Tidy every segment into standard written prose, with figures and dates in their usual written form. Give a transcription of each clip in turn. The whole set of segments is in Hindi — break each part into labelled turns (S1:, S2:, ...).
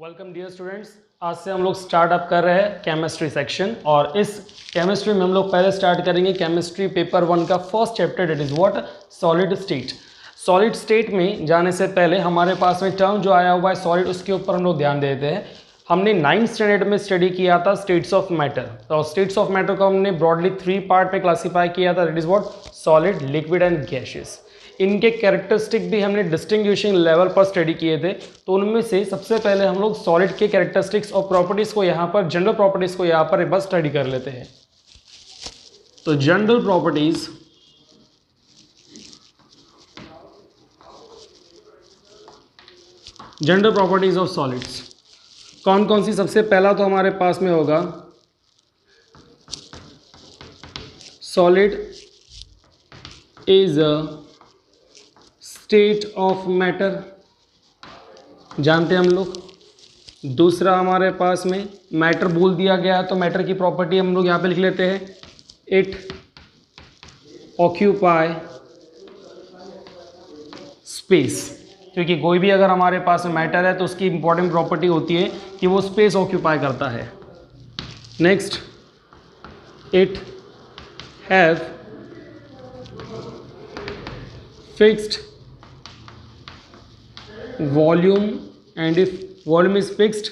S1: Welcome dear students. आज से हम लोग स्टार्टअप कर रहे हैं केमिस्ट्री सेक्शन और इस केमिस्ट्री में हम लोग पहले स्टार्ट करेंगे केमिस्ट्री पेपर 1 का first chapter, that is what, solid state. Solid state में जाने से पहले हमारे पास में टर्म जो आया हुआ है सॉलिड, उसके ऊपर हम लोग ध्यान देते हैं। हमने 9th स्टैंडर्ड में स्टडी किया था स्टेट्स ऑफ मैटर। तो स्टेट्स ऑफ मैटर को हमने ब्रॉडली 3 पार्ट में क्लासीफाई किया था, that is what, solid, liquid and gaseous. इनके कैरेक्टरिस्टिक भी हमने डिस्टिंग्विशिंग लेवल पर स्टडी किए थे। तो उनमें से सबसे पहले हम लोग सॉलिड के कैरेक्टरिस्टिक्स और प्रॉपर्टीज़ को यहाँ पर, जनरल प्रॉपर्टीज़ को यहाँ पर एक बार स्टडी कर लेते हैं। तो जनरल प्रॉपर्टीज ऑफ सॉलिड्स कौन कौन सी? सबसे पहला तो हमारे पास में होगा solid is a state of matter, जानते हैं हम लोग। दूसरा हमारे पास में मैटर बोल दिया गया है तो मैटर की प्रॉपर्टी हम लोग यहाँ पे लिख लेते हैं, इट ऑक्यूपाई स्पेस। क्योंकि कोई भी अगर हमारे पास में मैटर है तो उसकी इंपॉर्टेंट प्रॉपर्टी होती है कि वो स्पेस ऑक्यूपाई करता है। Next, it have fixed volume, and if volume is fixed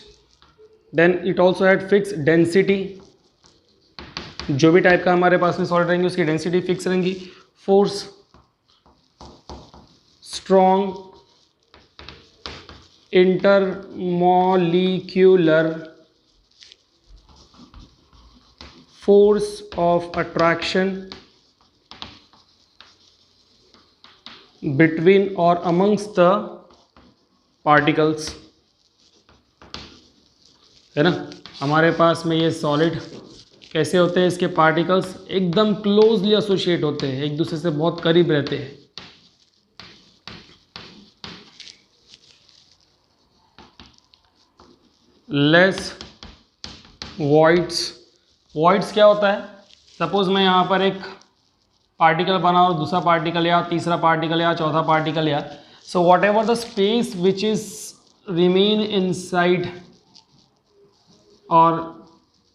S1: then it also had fixed density। जो भी टाइप का हमारे पास में सॉलिड रहेंगे उसकी डेंसिटी फिक्स रहेंगी। Force, strong intermolecular force of attraction between और अमंग्स द पार्टिकल्स, है ना। हमारे पास में ये सॉलिड कैसे होते हैं, इसके पार्टिकल्स एकदम क्लोजली एसोसिएट होते हैं, एक दूसरे से बहुत करीब रहते हैं। लेस वॉइड्स क्या होता है? सपोज मैं यहाँ पर एक पार्टिकल बना और दूसरा पार्टिकल या तीसरा पार्टिकल या चौथा पार्टिकल या so whatever the space which is remain inside or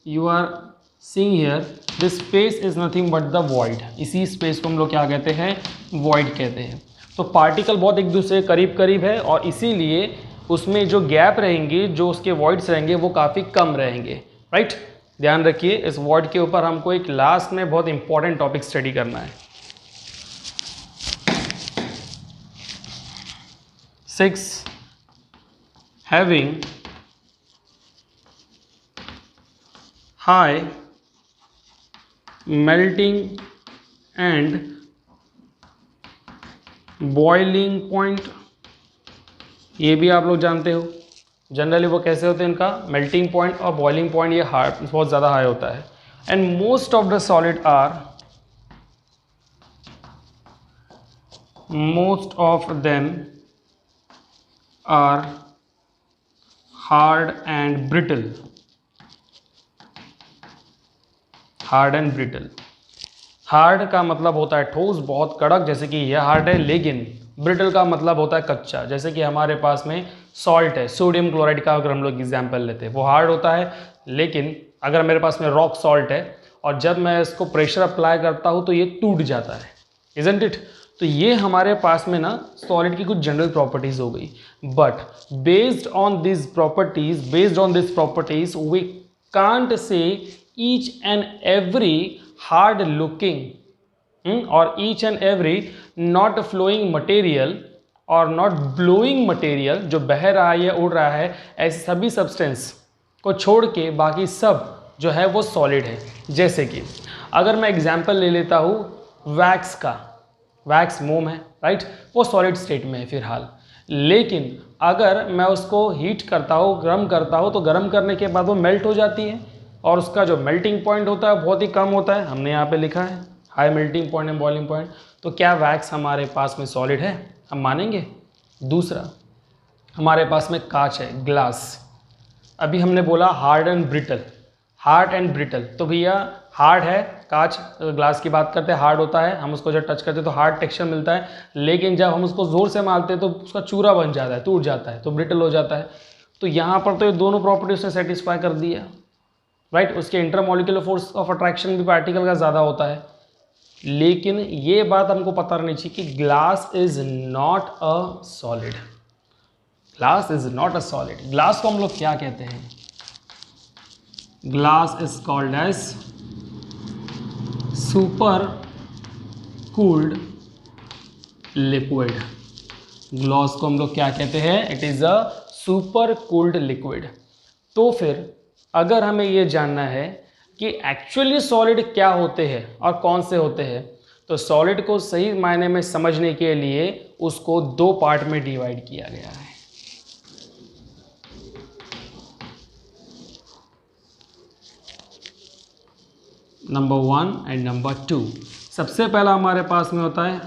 S1: you are seeing here, this space is nothing but the void। इसी स्पेस को हम लोग क्या कहते हैं, void कहते हैं। तो पार्टिकल बहुत एक दूसरे के करीब करीब है और इसीलिए उसमें जो गैप रहेंगे, जो उसके voids रहेंगे वो काफ़ी कम रहेंगे, राइट। ध्यान रखिए, इस void के ऊपर हमको एक लास्ट में बहुत इंपॉर्टेंट टॉपिक स्टडी करना है। 6, having high melting and boiling point। ये भी आप लोग जानते हो जनरली वो कैसे होते हैं, इनका मेल्टिंग पॉइंट और बॉइलिंग पॉइंट ये बहुत ज़्यादा हाई होता है। And most of them are hard and brittle। Hard का मतलब होता है ठोस, बहुत कड़क, जैसे कि यह हार्ड है। लेकिन ब्रिटल का मतलब होता है कच्चा, जैसे कि हमारे पास में सॉल्ट है, सोडियम क्लोराइड का अगर हम लोग एग्जाम्पल लेते हैं, वो हार्ड होता है। लेकिन अगर मेरे पास में रॉक सॉल्ट है और जब मैं इसको प्रेशर अप्लाई करता हूँ तो ये टूट जाता है, इजंट इट। तो ये हमारे पास में ना सॉलिड की कुछ जनरल प्रॉपर्टीज हो गई। But based on this properties we can't say each and every hard looking और each and every not flowing material और नॉट ब्लोइंग मटेरियल, जो बह रहा है या उड़ रहा है, ऐसे सभी सब्सटेंस को छोड़ के बाकी सब जो है वो सॉलिड है। जैसे कि अगर मैं एग्जाम्पल ले लेता हूँ वैक्स का, वैक्स मोम है, राइट, वो सॉलिड स्टेट में है फिलहाल। लेकिन अगर मैं उसको हीट करता हूँ, गर्म करता हूँ, तो गर्म करने के बाद वो मेल्ट हो जाती है और उसका जो मेल्टिंग पॉइंट होता है बहुत ही कम होता है। हमने यहाँ पे लिखा है high melting point and boiling point. तो क्या वैक्स हमारे पास में सॉलिड है? हम मानेंगे। दूसरा, हमारे पास में कांच है, ग्लास। अभी हमने बोला हार्ड एंड ब्रिटल, तो भैया हार्ड है, कांच ग्लास की बात करते हैं, हार्ड होता है, हम उसको जब टच करते हैं तो हार्ड टेक्सचर मिलता है, लेकिन जब हम उसको ज़ोर से मारते हैं तो उसका चूरा बन जाता है, टूट जाता है, तो ब्रिटल हो जाता है। तो यहाँ पर तो ये दोनों प्रॉपर्टी उसने सेटिस्फाई कर दिया, राइट। उसके इंटरमॉलिक्यूलर फोर्स ऑफ अट्रैक्शन भी पार्टिकल का ज़्यादा होता है। लेकिन ये बात हमको पता रहनी चाहिए कि glass is not a solid, glass is not a solid. Glass को हम लोग क्या कहते हैं? Glass is called as super cooled liquid. Glass को हम लोग क्या कहते हैं? It is a super cooled liquid. तो फिर अगर हमें ये जानना है कि एक्चुअली सॉलिड क्या होते हैं और कौन से होते हैं, तो सॉलिड को सही मायने में समझने के लिए उसको दो पार्ट में डिवाइड किया गया है। Number 1 and number 2। सबसे पहला हमारे पास में होता है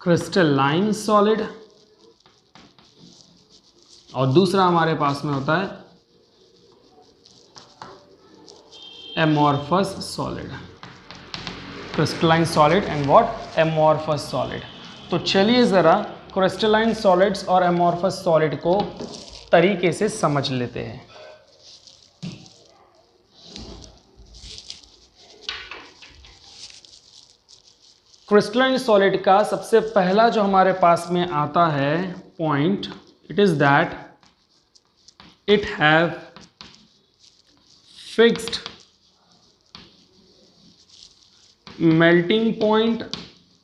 S1: क्रिस्टलाइन सॉलिड और दूसरा हमारे पास में होता है amorphous solid. Crystalline solid and what? Amorphous solid. तो चलिए ज़रा क्रिस्टलाइन सॉलिड्स और एमॉर्फस सॉलिड को तरीके से समझ लेते हैं। क्रिस्टलाइन सॉलिड का सबसे पहला जो हमारे पास में आता है point, it is that it have fixed melting point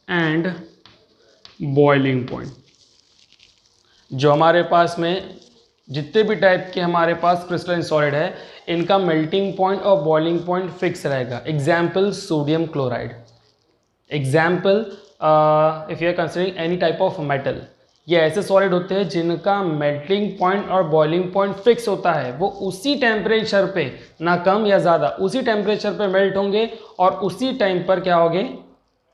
S1: and boiling point. जो हमारे पास में जितने भी टाइप के हमारे पास क्रिस्टलाइन सॉलिड है, इनका मेल्टिंग पॉइंट और बॉइलिंग पॉइंट फिक्स रहेगा। Example sodium chloride, example if you are considering any type of metal. ये ऐसे सॉलिड होते हैं जिनका मेल्टिंग पॉइंट और बॉइलिंग पॉइंट फिक्स होता है। वो उसी टेम्परेचर पे, ना कम या ज़्यादा, उसी टेम्परेचर पे मेल्ट होंगे और उसी टाइम पर क्या होंगे?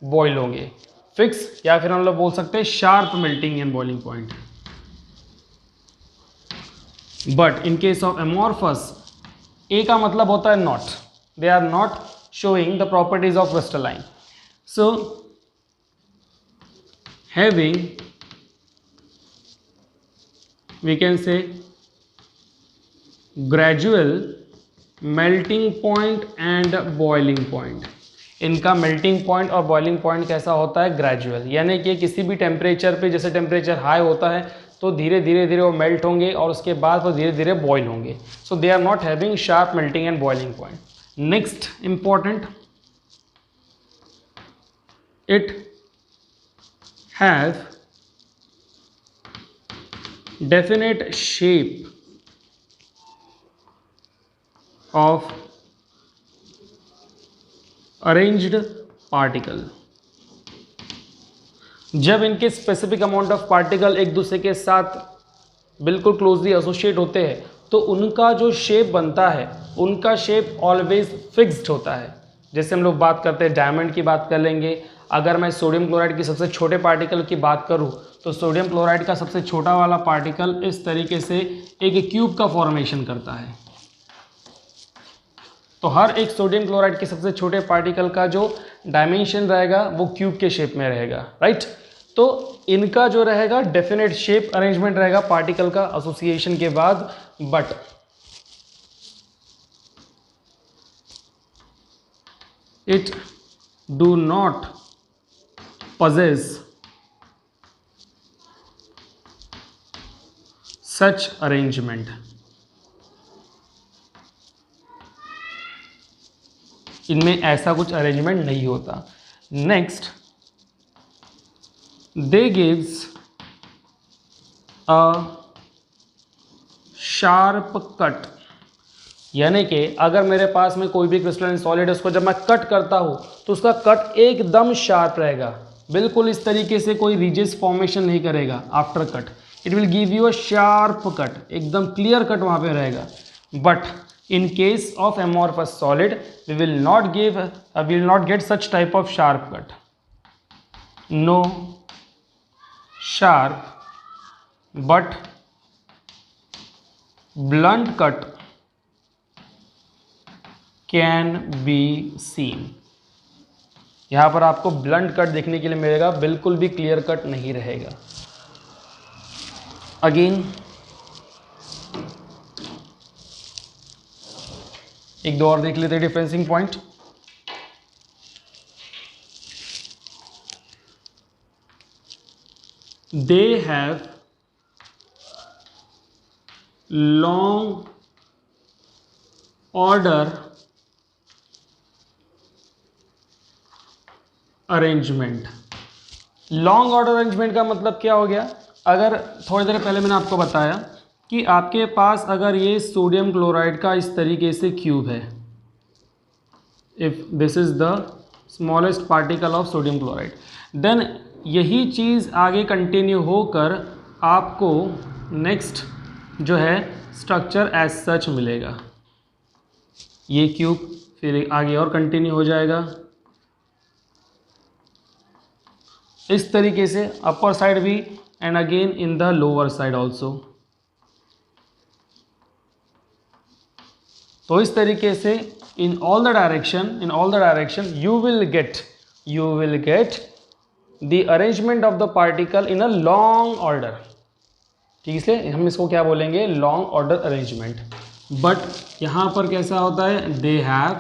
S1: बॉयल होंगे। फिक्स, या फिर हम लोग बोल सकते हैं sharp melting and boiling point. But in case of amorphous, A का मतलब होता है not, they are not showing the properties of crystalline. So, having, we can say, gradual melting point and boiling point। इनका मेल्टिंग पॉइंट और बॉइलिंग पॉइंट कैसा होता है? ग्रेजुअल, यानी कि किसी भी टेम्परेचर पे, जैसे टेम्परेचर हाई होता है तो धीरे धीरे वो मेल्ट होंगे और उसके बाद वो धीरे धीरे बॉयल होंगे। So they are not having sharp melting and boiling point. Next important, it have definite shape of arranged particle। जब इनके स्पेसिफिक अमाउंट ऑफ पार्टिकल एक दूसरे के साथ बिल्कुल क्लोजली एसोसिएट होते हैं तो उनका जो शेप बनता है, उनका शेप ऑलवेज फिक्स्ड होता है। जैसे हम लोग बात करते हैं डायमंड की बात कर लेंगे। अगर मैं सोडियम क्लोराइड की सबसे छोटे पार्टिकल की बात करूं तो सोडियम क्लोराइड का सबसे छोटा वाला पार्टिकल इस तरीके से एक क्यूब का फॉर्मेशन करता है। तो हर एक सोडियम क्लोराइड के सबसे छोटे पार्टिकल का जो डायमेंशन रहेगा वो क्यूब के शेप में रहेगा, राइट। तो इनका जो रहेगा डेफिनेट शेप अरेंजमेंट रहेगा पार्टिकल का एसोसिएशन के बाद, but it do not possess such arrangement। इनमें ऐसा कुछ अरेंजमेंट नहीं होता। Next, they gives a sharp cut, यानी कि अगर मेरे पास में कोई भी क्रिस्टलाइन सॉलिड है, उसको जब मैं कट करता हूँ तो उसका कट एकदम शार्प रहेगा, बिल्कुल इस तरीके से कोई रिजेस फॉर्मेशन नहीं करेगा। After cut it will give you a sharp cut, एकदम क्लियर कट वहाँ पे रहेगा। But in case of amorphous solid we will not get such type of sharp cut. No sharp but blunt cut can be seen. यहाँ पर आपको ब्लंट कट देखने के लिए मिलेगा, बिल्कुल भी क्लियर कट नहीं रहेगा। अगेन एक दो और देख लेते हैं differencing point. They have long order arrangement. Long order arrangement का मतलब क्या हो गया? अगर थोड़ी देर पहले मैंने आपको बताया कि आपके पास अगर ये सोडियम क्लोराइड का इस तरीके से क्यूब है, if this is the smallest particle of sodium chloride, then यही चीज़ आगे कंटिन्यू होकर आपको नेक्स्ट जो है स्ट्रक्चर एज सच मिलेगा। ये क्यूब फिर आगे और कंटिन्यू हो जाएगा इस तरीके से, अपर साइड भी and again in the lower side also. तो इस तरीके से in all the direction you will get the arrangement of the particle in a long order. ठीक है, इसलिए हम इसको क्या बोलेंगे? Long order arrangement. बट यहां पर कैसा होता है? They have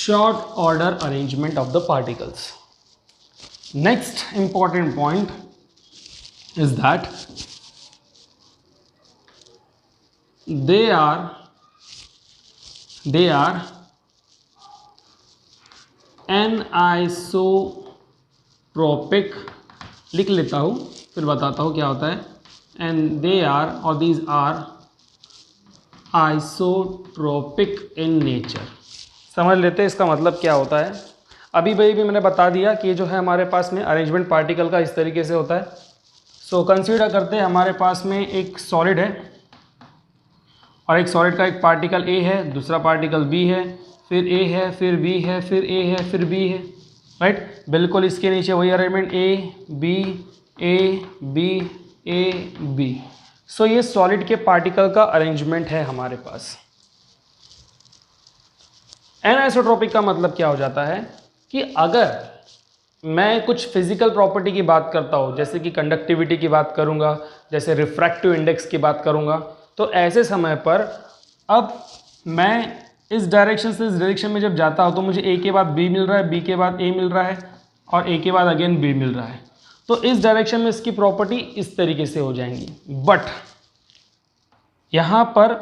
S1: short order arrangement of the particles. Next important point is that they are anisotropic। लिख लेता हूँ फिर बताता हूँ क्या होता है। and they are or these are isotropic in nature। समझ लेते हैं इसका मतलब क्या होता है। अभी भाई भी मैंने बता दिया कि जो है हमारे पास में अरेंजमेंट पार्टिकल का इस तरीके से होता है। सो कंसीडर करते हैं हमारे पास में एक सॉलिड है और एक सॉलिड का एक पार्टिकल ए है, दूसरा पार्टिकल बी है, फिर ए है, फिर बी है, फिर ए है, फिर बी है, राइट। बिल्कुल इसके नीचे वही arrangement A B A B A B. So ये सॉलिड के पार्टिकल का अरेंजमेंट है हमारे पास। एनिसोट्रोपिक का मतलब क्या हो जाता है कि अगर मैं कुछ फिजिकल प्रॉपर्टी की बात करता हूँ, जैसे कि कंडक्टिविटी की बात करूँगा, जैसे रिफ्रैक्टिव इंडेक्स की बात करूँगा, तो ऐसे समय पर अब मैं इस डायरेक्शन से इस डायरेक्शन में जब जाता हूँ तो मुझे ए के बाद बी मिल रहा है, बी के बाद ए मिल रहा है और ए के बाद अगेन बी मिल रहा है। तो इस डायरेक्शन में इसकी प्रॉपर्टी इस तरीके से हो जाएंगी। बट यहाँ पर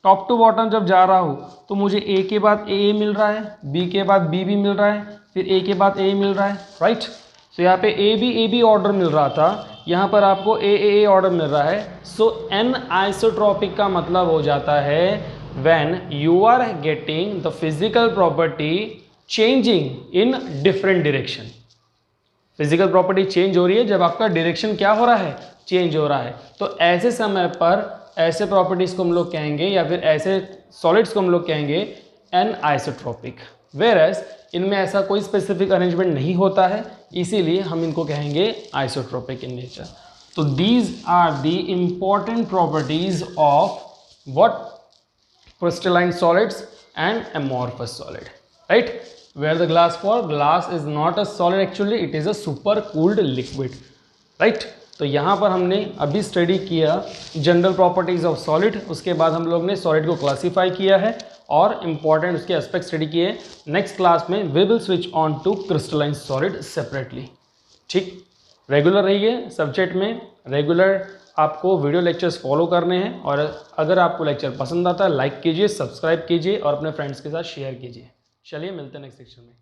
S1: टॉप टू बॉटम जब जा रहा हूँ तो मुझे ए के बाद ए मिल रहा है, बी के बाद बी भी मिल रहा है, फिर ए के बाद ए मिल रहा है, राइट। तो यहाँ पे ए बी ऑर्डर मिल रहा था, यहाँ पर आपको ए ऑर्डर मिल रहा है। सो एन आइसोट्रोपिक का मतलब हो जाता है when you are getting the physical property changing in different direction. Physical property change हो रही है जब आपका डायरेक्शन क्या हो रहा है? चेंज हो रहा है। तो ऐसे समय पर ऐसे प्रॉपर्टीज को हम लोग कहेंगे या फिर ऐसे सॉलिड्स को हम लोग कहेंगे एन आइसोट्रोपिक। वेयरएज इनमें ऐसा कोई स्पेसिफिक अरेंजमेंट नहीं होता है, इसीलिए हम इनको कहेंगे आइसोट्रोपिक इन नेचर। तो these are the important properties of what? crystalline solids and amorphous solid, right? Where the glass for? Glass is not a solid actually, it is a super cooled liquid, right? तो यहाँ पर हमने अभी स्टडी किया जनरल प्रॉपर्टीज ऑफ सॉलिड, उसके बाद हम लोग ने सॉलिड को क्लासीफाई किया है और इंपॉर्टेंट उसके एस्पेक्ट स्टडी किए। नेक्स्ट क्लास में we will switch on to crystalline solid separately. ठीक, रेगुलर रहिए सब्जेक्ट में, रेगुलर आपको वीडियो लेक्चर्स फॉलो करने हैं और अगर आपको लेक्चर पसंद आता है लाइक कीजिए, सब्सक्राइब कीजिए और अपने फ्रेंड्स के साथ शेयर कीजिए। चलिए मिलते हैं नेक्स्ट लेक्चर में।